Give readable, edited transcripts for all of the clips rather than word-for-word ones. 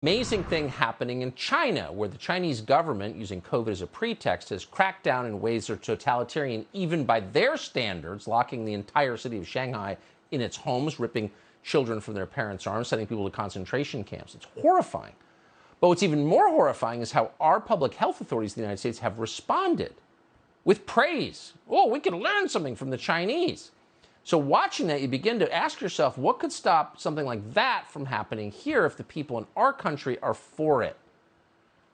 Amazing thing happening in China, where the Chinese government, using COVID as a pretext, has cracked down in ways that are totalitarian, even by their standards, locking the entire city of Shanghai in its homes, ripping children from their parents' arms, sending people to concentration camps. It's horrifying. But what's even more horrifying is how our public health authorities in the United States have responded with praise. Oh, we can learn something from the Chinese. So watching that, you begin to ask yourself, what could stop something like that from happening here if the people in our country are for it?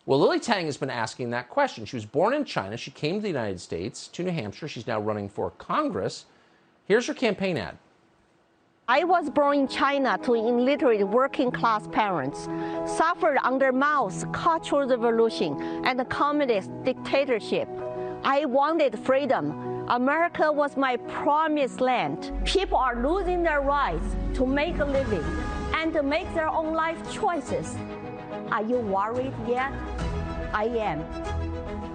Well, Lily Tang has been asking that question. She was born in China. She came to the United States, to New Hampshire. She's now running for Congress. Here's her campaign ad. I was born in China to illiterate working-class parents, suffered under Mao's Cultural Revolution and the communist dictatorship. I wanted freedom. America was my promised land. People are losing their rights to make a living and to make their own life choices. Are you worried yet? I am.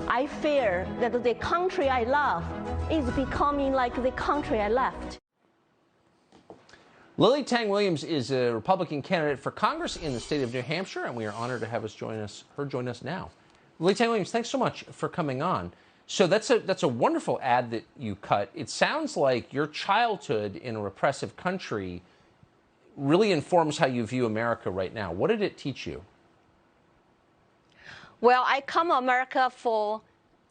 I fear that the country I love is becoming like the country I left. Lily Tang Williams is a Republican candidate for Congress in the state of New Hampshire, and we are honored to have her join us now. Lily Tang Williams, thanks so much for coming on. So that's a wonderful ad that you cut. It sounds like your childhood in a repressive country really informs how you view America right now. What did it teach you? Well, I come to America for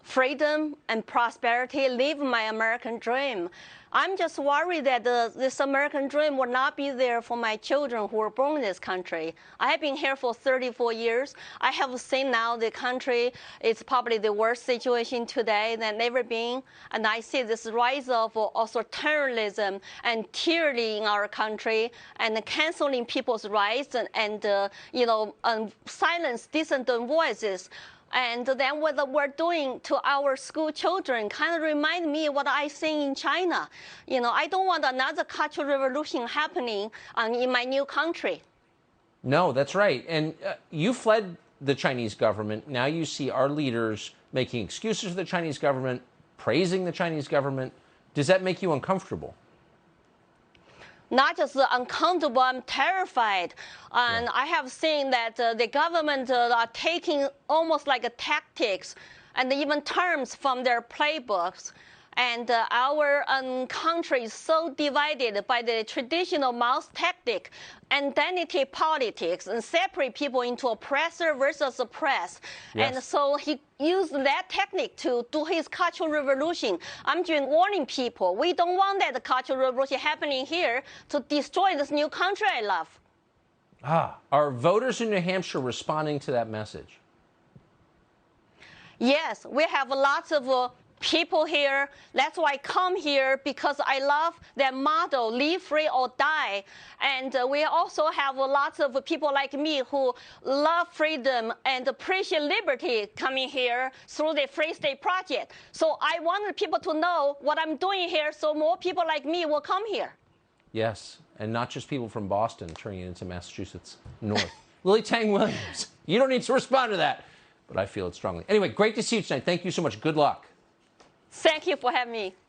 freedom and prosperity, live my American dream. I'm just worried that this American dream will not be there for my children who were born in this country. I have been here for 34 years. I have seen now the country is probably the worst situation today than ever been. And I see this rise of authoritarianism and tyranny in our country and canceling people's rights and silence dissident voices. And then what we're doing to our school children kind of remind me of what I see in China. I don't want another cultural revolution happening in my new country. No, that's right. And you fled the Chinese government. Now you see our leaders making excuses for the Chinese government, praising the Chinese government. Does that make you uncomfortable? Not just uncomfortable, I'm terrified. And yeah. I have seen that the government are taking almost like tactics and even terms from their playbooks. And our country is so divided by the traditional Mao's tactic, identity politics, and separate people into oppressor versus oppressed. Yes. And so he used that technique to do his cultural revolution. I'm just warning people, we don't want that cultural revolution happening here to destroy this new country I love. Are voters in New Hampshire responding to that message? Yes, we have lots of people here. That's why I come here, because I love that motto, live free or die. And we also have lots of people like me who love freedom and appreciate liberty coming here through the Free State Project. So I want people to know what I'm doing here so more people like me will come here. Yes, and not just people from Boston turning it into Massachusetts North. Lily Tang Williams, you don't need to respond to that, but I feel it strongly. Anyway, great to see you tonight. Thank you so much. Good luck. Thank you for having me.